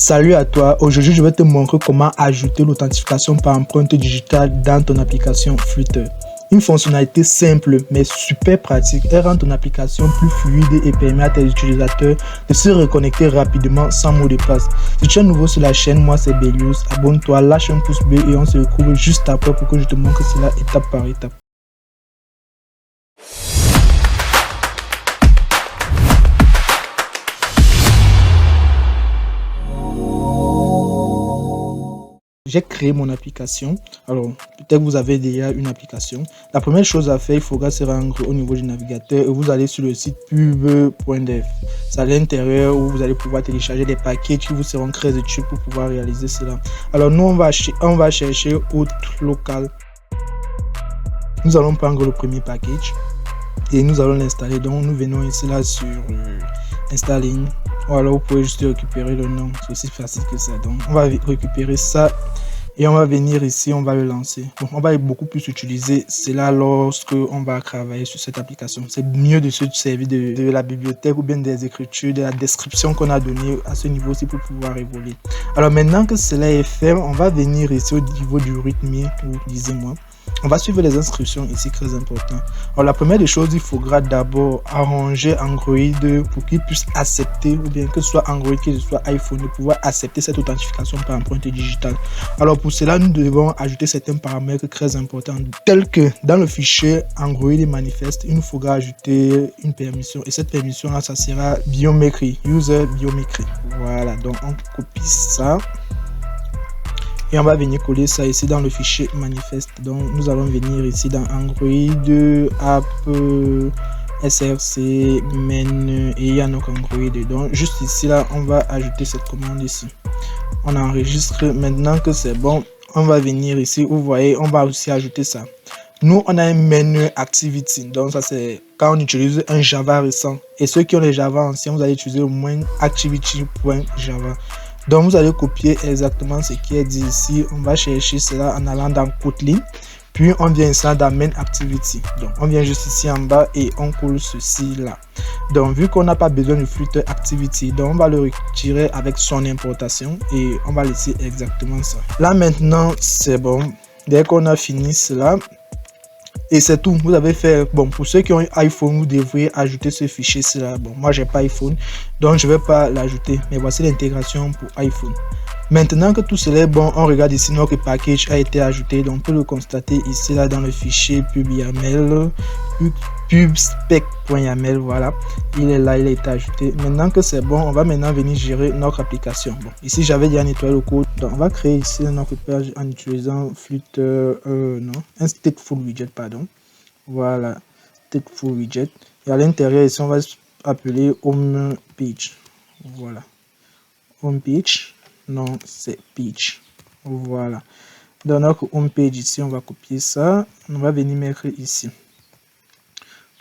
Salut à toi, aujourd'hui je vais te montrer comment ajouter l'authentification par empreinte digitale dans ton application Flutter. Une fonctionnalité simple mais super pratique, elle rend ton application plus fluide et permet à tes utilisateurs de se reconnecter rapidement sans mot de passe. Si tu es nouveau sur la chaîne, moi c'est Belius, abonne-toi, lâche un pouce bleu et on se retrouve juste après pour que je te montre cela étape par étape. J'ai créé mon application. Alors, peut-être que vous avez déjà une application. La première chose à faire, il faudra se rendre au niveau du navigateur et vous allez sur le site pub.dev. C'est à l'intérieur où vous allez pouvoir télécharger des paquets qui vous seront très utiles pour pouvoir réaliser cela. Alors, nous, on va chercher Outlook. Nous allons prendre le premier package et nous allons l'installer. Donc, nous venons ici là sur Installing. Voilà, vous pouvez juste récupérer le nom, c'est aussi facile que ça. Donc on va récupérer ça et on va venir ici, on va le lancer. Bon, on va beaucoup plus utiliser cela lorsque on va travailler sur cette application. C'est mieux de se servir de la bibliothèque ou bien des écritures, de la description qu'on a donnée à ce niveau-ci pour pouvoir évoluer. Alors maintenant que cela est fait, on va venir ici au niveau du rythme, ou disez-moi. On va suivre les instructions ici, très important. Alors la première des choses, il faudra d'abord arranger Android pour qu'il puisse accepter, ou bien que ce soit Android, que ce soit iPhone, de pouvoir accepter cette authentification par empreinte digitale. Alors pour cela, nous devons ajouter certains paramètres très importants, tels que dans le fichier Android et manifeste, il nous faudra ajouter une permission. Et cette permission là, ça sera biométrie, user biométrie. Voilà, donc on copie ça. Et on va venir coller ça ici dans le fichier manifeste. Donc nous allons venir ici dans Android, App, SRC, Men et il y a notre Android. Donc juste ici là, on va ajouter cette commande ici. On enregistre. Maintenant que c'est bon, on va venir ici. Vous voyez, on va aussi ajouter ça. Nous, on a un menu activity. Donc ça c'est quand on utilise un Java récent. Et ceux qui ont les Java anciens, vous allez utiliser au moins activity.java. Donc vous allez copier exactement ce qui est dit ici. On va chercher cela en allant dans Kotlin. Puis on vient ici dans Main Activity. Donc on vient juste ici en bas et on colle ceci là. Donc vu qu'on n'a pas besoin de Flutter Activity, donc on va le retirer avec son importation et on va laisser exactement ça. Là maintenant c'est bon. Dès qu'on a fini cela, et c'est tout, vous avez fait. Bon, pour ceux qui ont un iPhone, vous devriez ajouter ce fichier là. Bon, moi j'ai pas iPhone, donc je vais pas l'ajouter, mais voici l'intégration pour iPhone. Maintenant que tout cela est bon, on regarde ici, notre package a été ajouté. Donc on peut le constater ici là dans le fichier pub.yaml, pubspec.yaml. Voilà, il est là, il a été ajouté. Maintenant que c'est bon, on va maintenant venir gérer notre application. Bon, ici j'avais déjà nettoyé le code, donc on va créer ici notre page en utilisant Flutter, un stateful widget, pardon. Voilà, stateful widget. Et à l'intérieur ici, on va appeler home page. Voilà, home page. Non, c'est page. Voilà. Dans notre home page ici, on va copier ça. On va venir mettre ici.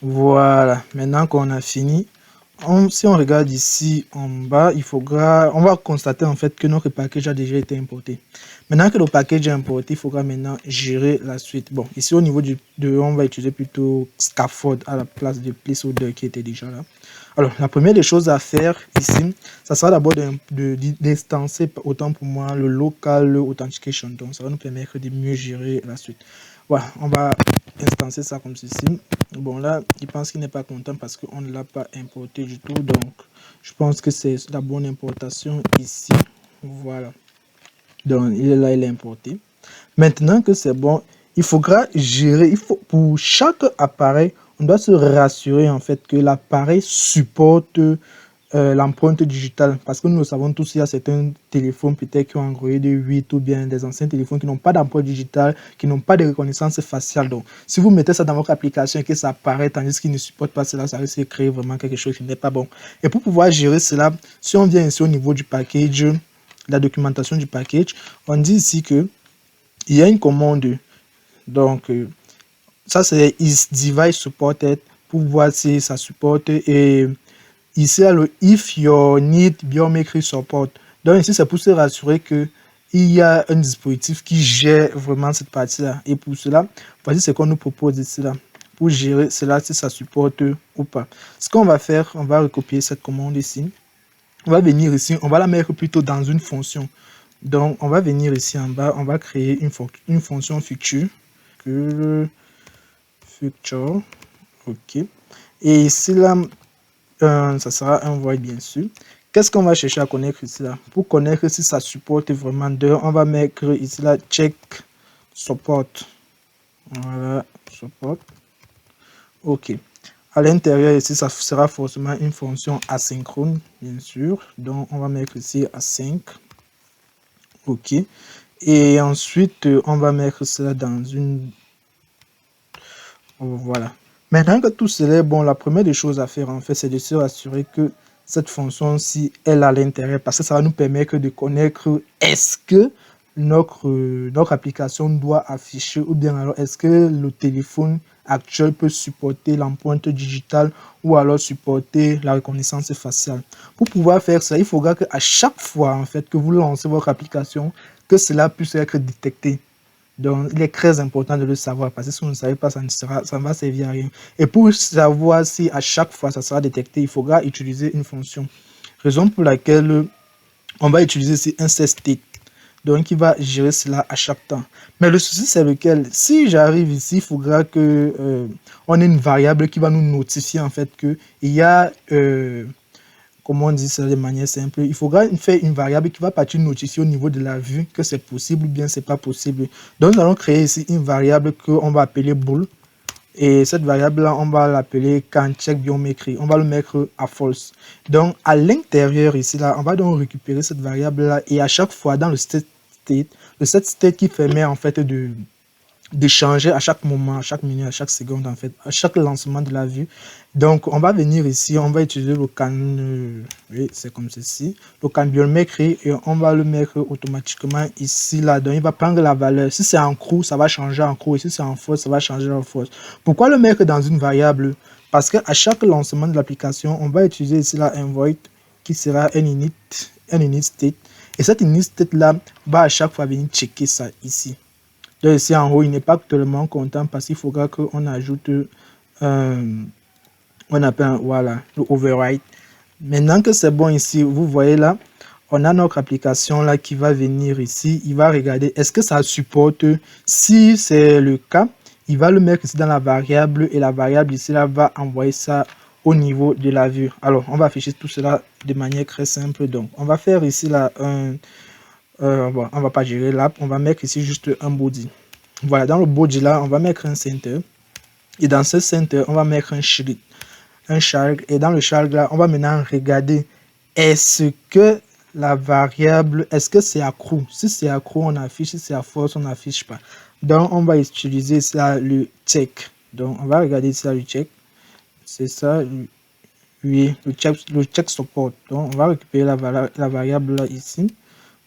Voilà. Maintenant qu'on a fini, si on regarde ici en bas, on va constater en fait que notre package a déjà été importé. Maintenant que le package est importé, il faudra maintenant gérer la suite. Bon, ici au niveau on va utiliser plutôt Scaffold à la place de placeholder qui était déjà là. Alors, la première des choses à faire ici, ça sera d'abord d'instancer autant pour moi le local authentication. Donc, ça va nous permettre de mieux gérer la suite. Voilà, on va instancer ça comme ceci. Bon, là, il pense qu'il n'est pas content parce qu'on ne l'a pas importé du tout. Donc, je pense que c'est la bonne importation ici. Voilà. Donc, il est là, il est importé. Maintenant que c'est bon, il faudra gérer, pour chaque appareil, on doit se rassurer en fait que l'appareil supporte l'empreinte digitale, parce que nous le savons tous, il y a certains téléphones peut-être qui ont Android 8 ou bien des anciens téléphones qui n'ont pas d'empreinte digitale, qui n'ont pas de reconnaissance faciale. Donc si vous mettez ça dans votre application et que ça apparaît tandis qu'il ne supporte pas cela, ça risque de créer vraiment quelque chose qui n'est pas bon. Et pour pouvoir gérer cela, si on vient ici au niveau du package, la documentation du package, on dit ici que il y a une commande. Donc ça c'est is device supported pour voir si ça supporte, et ici le if your need biometric support. Donc ici c'est pour se rassurer que il y a un dispositif qui gère vraiment cette partie là, et pour cela voici ce qu'on nous propose ici là pour gérer cela, si ça supporte ou pas. Ce qu'on va faire, on va recopier cette commande ici. on va venir ici, on va la mettre plutôt dans une fonction. Donc, on va venir ici en bas, on va créer une fonction future. Future, ok. Et ici, là, ça sera un void, bien sûr. Qu'est-ce qu'on va chercher à connaître ici, là? Pour connaître si ça supporte vraiment on va mettre ici, là, check support. Voilà, support. Ok. À l'intérieur ici, ça sera forcément une fonction asynchrone, bien sûr. Donc, on va mettre ici async. Ok. Et ensuite, on va mettre cela dans une... Voilà. Maintenant que tout cela est bon, la première des choses à faire, en fait, c'est de se rassurer que cette fonction-ci, elle a l'intérêt, parce que ça va nous permettre de connaître est-ce que notre application doit afficher, ou bien alors est-ce que le téléphone actuel peut supporter l'empreinte digitale ou alors supporter la reconnaissance faciale. Pour pouvoir faire ça, il faudra qu'à chaque fois en fait que vous lancez votre application, que cela puisse être détecté. Donc, il est très important de le savoir parce que si vous ne savez pas, ça ne va servir à rien. Et pour savoir si à chaque fois ça sera détecté, il faudra utiliser une fonction. Raison pour laquelle on va utiliser ici un setState. Donc, il va gérer cela à chaque temps. Mais le souci, c'est lequel? Si j'arrive ici, il faudra que on ait une variable qui va nous notifier en fait qu'il y a, comment on dit ça de manière simple, il faudra faire une variable qui va partir notifier au niveau de la vue que c'est possible ou bien c'est pas possible. Donc, nous allons créer ici une variable qu'on va appeler bool. Et cette variable-là, on va l'appeler canCheckBiometry. On va le mettre à false. Donc, à l'intérieur ici, là, on va donc récupérer cette variable-là. Et à chaque fois, dans le setState qui permet en fait de changer à chaque moment, à chaque minute, à chaque seconde, en fait, à chaque lancement de la vue. Donc, on va venir ici, on va utiliser le can, oui, c'est comme ceci, le canBiometry, et on va le mettre automatiquement ici, là. Donc, il va prendre la valeur. Si c'est en true, ça va changer en true, et si c'est en false, ça va changer en false. Pourquoi le mettre dans une variable? Parce qu'à chaque lancement de l'application, on va utiliser ici, là, un void qui sera un init state. Et cet init state, là, va à chaque fois venir checker ça ici. Donc ici en haut, il n'est pas tellement content parce qu'il faudra qu'on ajoute on appelle voilà le override. Maintenant que c'est bon ici, vous voyez là, on a notre application là qui va venir ici, il va regarder est-ce que ça supporte. Si c'est le cas, il va le mettre ici dans la variable et la variable ici là va envoyer ça au niveau de la vue. Alors on va afficher tout cela de manière très simple. Donc on va faire ici là un bon, on va pas gérer l'app, on va mettre ici juste un body. Voilà, dans le body là, on va mettre un center. Et dans ce center, on va mettre un child. Et dans le child là, on va maintenant regarder est-ce que la variable, est-ce que c'est accru? Si c'est accru, on affiche. Si c'est à false, on n'affiche pas. Donc, on va utiliser ça, le check. Donc, on va regarder ça, le check. C'est ça, oui, le check support. Donc, on va récupérer la variable là ici.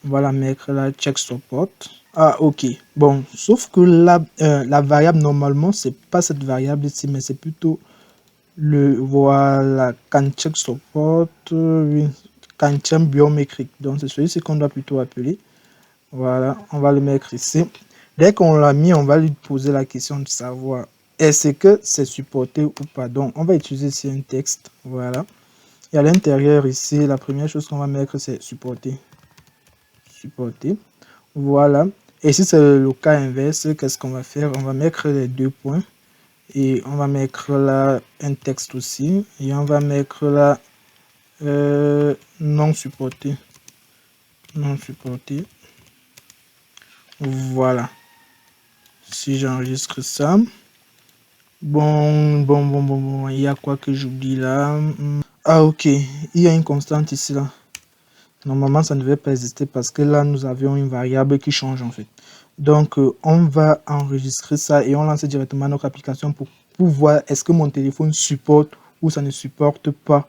On va la mettre là, check support. Ah, ok. Bon, sauf que la variable, normalement, c'est pas cette variable ici, mais c'est plutôt le, voilà, canCheck support, oui, canCheckBiometry. Donc, c'est celui-ci qu'on doit plutôt appeler. Voilà, on va le mettre ici. Dès qu'on l'a mis, on va lui poser la question de savoir est-ce que c'est supporté ou pas. Donc, on va utiliser ici un texte. Voilà. Et à l'intérieur ici, la première chose qu'on va mettre, c'est supporter. Supporter. Voilà. Et si c'est le cas inverse, qu'est-ce qu'on va faire? On va mettre les deux points. Et on va mettre là un texte aussi. Et on va mettre là non supporté. Non supporté. Voilà. Si j'enregistre ça. Bon. Il y a quoi que j'oublie là? Ah, ok. Il y a une constante ici là. Normalement, ça ne devait pas exister parce que là, nous avions une variable qui change en fait. Donc, on va enregistrer ça et on lance directement notre application pour voir est-ce que mon téléphone supporte ou ça ne supporte pas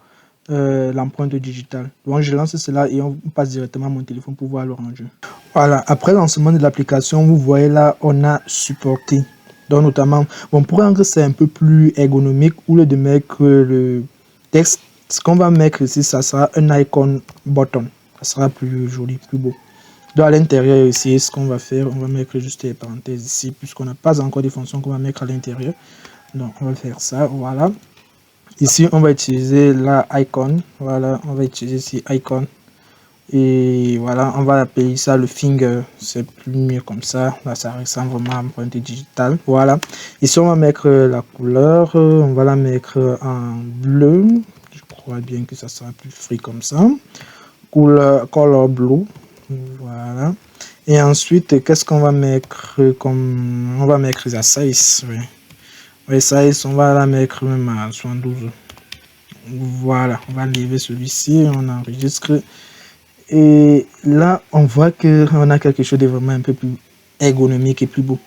l'empreinte digitale. Donc, je lance cela et on passe directement à mon téléphone pour voir le rendu. Voilà, après le lancement de l'application, vous voyez là, on a supporté. Donc, notamment, bon, pour rendre ça un peu plus ergonomique, au lieu de mettre le texte, ce qu'on va mettre ici, ça sera un icon button. Ça sera plus joli, plus beau. Donc à l'intérieur ici, ce qu'on va faire, on va mettre juste les parenthèses ici, puisqu'on n'a pas encore des fonctions qu'on va mettre à l'intérieur. Donc on va faire ça, voilà. Ici, on va utiliser la icon. Voilà, on va utiliser ici icon. Et voilà, on va appeler ça le finger. C'est plus mieux comme ça. Là, ça ressemble vraiment à empreinte digitale. Voilà. Ici, on va mettre la couleur. On va la mettre en bleu. Je crois bien que ça sera plus free comme ça. Couleur color blue. Voilà. Et ensuite, qu'est-ce qu'on va mettre comme... On va mettre la size. Oui. Oui, size, on va la mettre même à 72. Voilà, on va enlever celui-ci, on enregistre. Et là, on voit qu'on a quelque chose de vraiment un peu plus ergonomique et plus beau.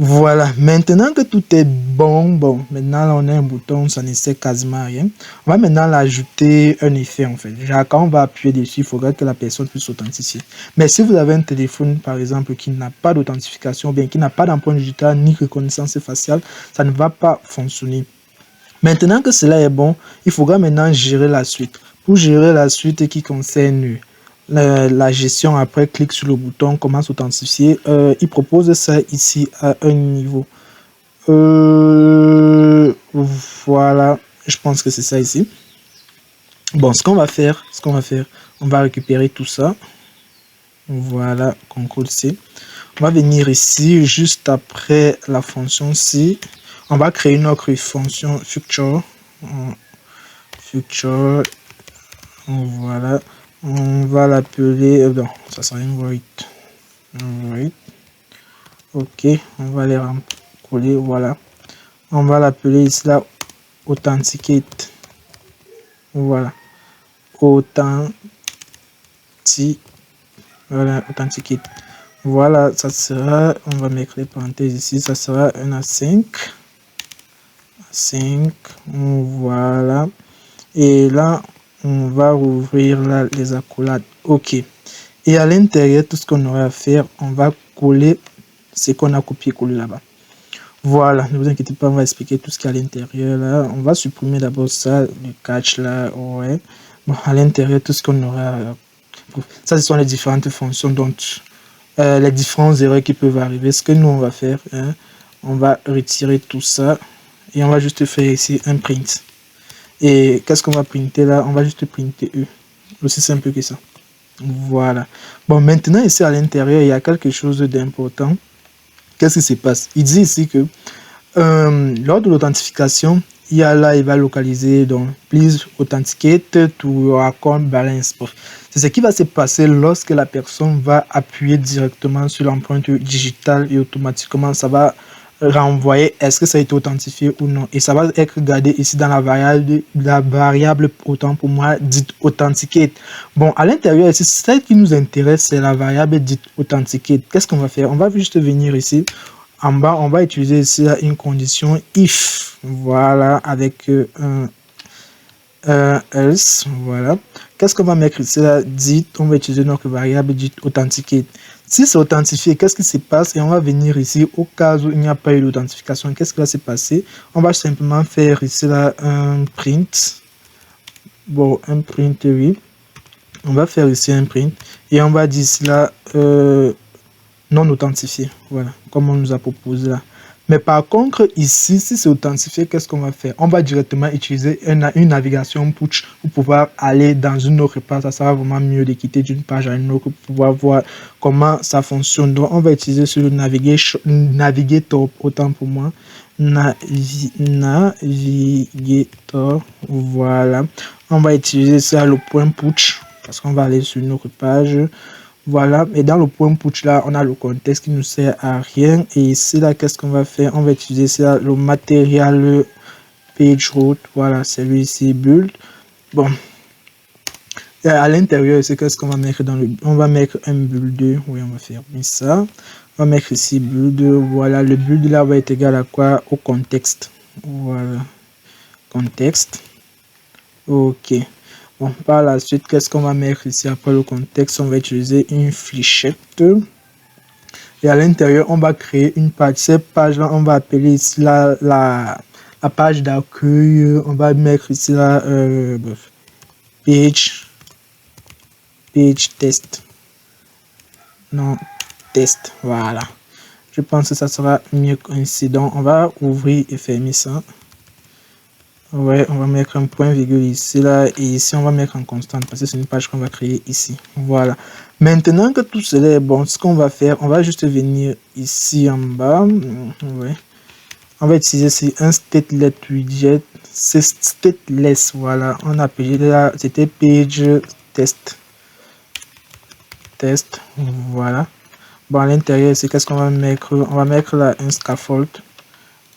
Voilà, maintenant que tout est bon, maintenant là, on a un bouton, ça ne sert quasiment à rien. On va maintenant l'ajouter un effet en fait. Genre, quand on va appuyer dessus, il faudra que la personne puisse s'authentifier. Mais si vous avez un téléphone, par exemple, qui n'a pas d'authentification, bien qui n'a pas d'empreinte digitale ni reconnaissance faciale, ça ne va pas fonctionner. Maintenant que cela est bon, il faudra maintenant gérer la suite. Pour gérer la suite qui concerne la gestion, après clique sur le bouton comment s'authentifier, il propose ça ici à un niveau. Voilà, je pense que c'est ça ici. Bon, ce qu'on va faire, on va récupérer tout ça. Voilà, CTRL-C. On va venir ici, juste après la fonction C. On va créer une autre fonction future. Voilà. On va l'appeler... non, ça sera une void. Ok, on va les coller. Voilà. On va l'appeler ici là authenticate. Voilà. Voilà, authenticate. Voilà, ça sera... On va mettre les parenthèses ici. Ça sera un A5. 5, voilà, et là on va ouvrir là les accolades. Ok, et à l'intérieur, tout ce qu'on aura à faire, on va coller ce qu'on a copié-collé là-bas. Voilà, ne vous inquiétez pas, on va expliquer tout ce qu'il y a à l'intérieur là. On va supprimer d'abord ça, le catch là. Ouais, bon, à l'intérieur, tout ce qu'on aura, ça ce sont les différentes fonctions, donc les différentes erreurs qui peuvent arriver. Ce que nous on va faire, hein, on va retirer tout ça et on va juste faire ici un print. Et qu'est-ce qu'on va printer là? On va juste printer E. Aussi simple que ça. Voilà. Bon, maintenant ici à l'intérieur, il y a quelque chose d'important. Qu'est-ce qui se passe? Il dit ici que lors de l'authentification, il y a là, il va localiser donc please authenticate to your account balance. C'est ce qui va se passer lorsque la personne va appuyer directement sur l'empreinte digitale et automatiquement ça va renvoyer est-ce que ça a été authentifié ou non, et ça va être gardé ici dans la variable autant pour moi dite authenticate. Bon, à l'intérieur ici, celle qui nous intéresse, c'est la variable dite authenticate. Qu'est-ce qu'on va faire? On va juste venir ici en bas, on va utiliser ici une condition if, voilà, avec un else. Voilà, qu'est-ce qu'on va mettre ici là? Dit, on va utiliser notre variable dite authenticate. Si c'est authentifié, qu'est-ce qui se passe? Et on va venir ici au cas où il n'y a pas eu d'authentification. Qu'est-ce qui va se passer? On va simplement faire ici là un print. Bon, un print, oui. On va faire ici un print et on va dire ici là non authentifié. Voilà, comme on nous a proposé là. Mais par contre, ici, si c'est authentifié, qu'est-ce qu'on va faire? On va directement utiliser une navigation push pour pouvoir aller dans une autre page. Ça sera vraiment mieux de quitter d'une page à une autre pour pouvoir voir comment ça fonctionne. Donc, on va utiliser sur le navigator, autant pour moi. Navigator, voilà. On va utiliser ça, le point push, parce qu'on va aller sur une autre page. Voilà, et dans le point push là, on a le contexte qui ne sert à rien. Et ici là, qu'est-ce qu'on va faire? On va utiliser ça, le matériel page route. Voilà, celui-ci build. Bon, et à l'intérieur, c'est qu'est-ce qu'on va mettre dans le... On va mettre un build. Oui, on va faire ça. On va mettre ici build. Voilà, le build là va être égal à quoi? Au contexte. Voilà, contexte. Ok. Bon, par la suite, qu'est-ce qu'on va mettre ici après le contexte? On va utiliser une fléchette. Et à l'intérieur, on va créer une page. Cette page-là, on va appeler ici la page d'accueil. On va mettre ici la page test. Non, test. Voilà. Je pense que ça sera mieux coïncident. On va ouvrir et fermer ça. Ouais, on va mettre un point virgule ici, là, et ici, on va mettre en constante, parce que c'est une page qu'on va créer ici. Voilà. Maintenant que tout cela est bon, ce qu'on va faire, on va juste venir ici en bas. Ouais. On va utiliser ici un stateless widget. C'est stateless, voilà. On a appelé là, c'était page test. Test, voilà. Bon, à l'intérieur, c'est qu'est-ce qu'on va mettre? On va mettre là un scaffold.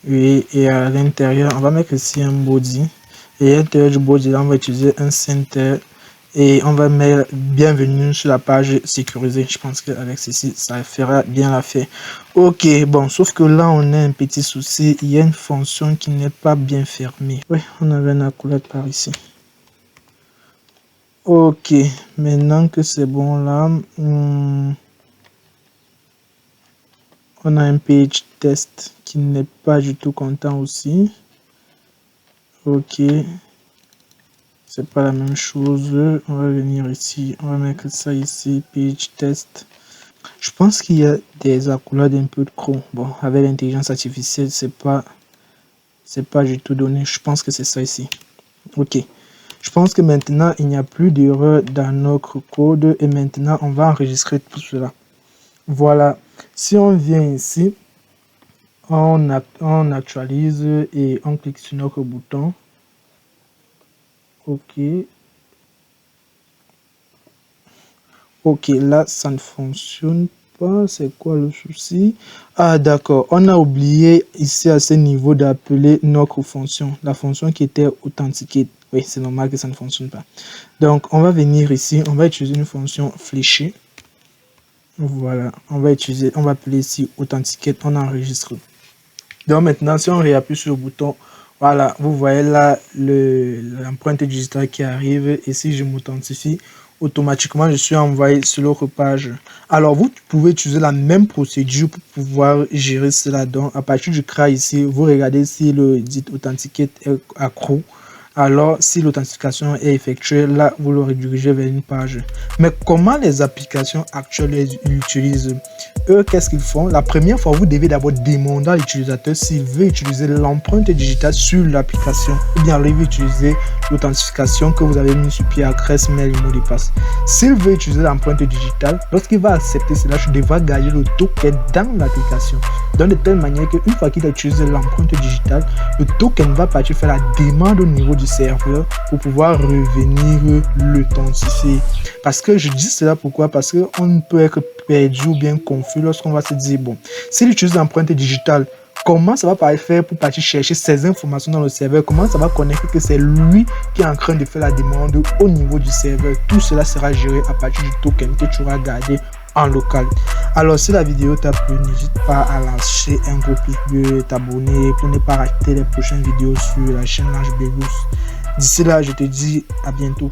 Oui, et à l'intérieur, on va mettre ici un body. Et à l'intérieur du body, là, on va utiliser un center. Et on va mettre bienvenue sur la page sécurisée. Je pense qu'avec ceci, ça fera bien l'affaire. Ok, bon, sauf que là, on a un petit souci. Il y a une fonction qui n'est pas bien fermée. Oui, on avait une accolade par ici. Ok, maintenant que c'est bon là, on a un page test qui n'est pas du tout content aussi. Ok, c'est pas la même chose. On va venir ici, on va mettre ça ici, page test. Je pense qu'il y a des accolades un peu trop. Bon, avec l'intelligence artificielle, c'est pas du tout donné. Je pense que c'est ça ici. Ok. Je pense que maintenant, il n'y a plus d'erreur dans notre code et maintenant, on va enregistrer tout cela. Voilà. Si on vient ici, on actualise et on clique sur notre bouton. Ok. Ok, là, ça ne fonctionne pas. C'est quoi le souci? Ah, d'accord. On a oublié ici à ce niveau d'appeler notre fonction. La fonction qui était authenticate. Oui, c'est normal que ça ne fonctionne pas. Donc, on va venir ici. On va utiliser une fonction fléchée. Voilà. On va appeler ici authenticate. On enregistre. Donc, maintenant, si on réappuie sur le bouton, voilà, vous voyez là l'empreinte digitale qui arrive. Et si je m'authentifie, automatiquement, je suis envoyé sur l'autre page. Alors, vous pouvez utiliser la même procédure pour pouvoir gérer cela. Donc, à partir du CRA ici, vous regardez si le dit authenticate est accro. Alors, si l'authentification est effectuée, là, vous le redirigez vers une page. Mais comment les applications actuelles utilisent? Eux, qu'est-ce qu'ils font? La première fois, vous devez d'abord demander à l'utilisateur s'il veut utiliser l'empreinte digitale sur l'application ou bien il veut utiliser l'authentification que vous avez mis sur pied, adresse mail et mot de passe. S'il veut utiliser l'empreinte digitale, lorsqu'il va accepter cela, je devrais gagner le token dans l'application. Donc, de telle manière qu'une fois qu'il a utilisé l'empreinte digitale, le token va partir faire la demande au niveau du serveur pour pouvoir revenir l'authentifier. Parce que je dis cela pourquoi? Parce qu'on peut être perdu ou bien confus lorsqu'on va se dire, bon, s'il utilise l'empreinte digitale, comment ça va faire pour partir chercher ces informations dans le serveur? Comment ça va connaître que c'est lui qui est en train de faire la demande au niveau du serveur? Tout cela sera géré à partir du token que tu auras gardé en local. Alors, si la vidéo t'a plu, n'hésite pas à lâcher un gros pouce bleu, t'abonner pour ne pas rater les prochaines vidéos sur la chaîne L'Ange Blues. D'ici là, je te dis à bientôt.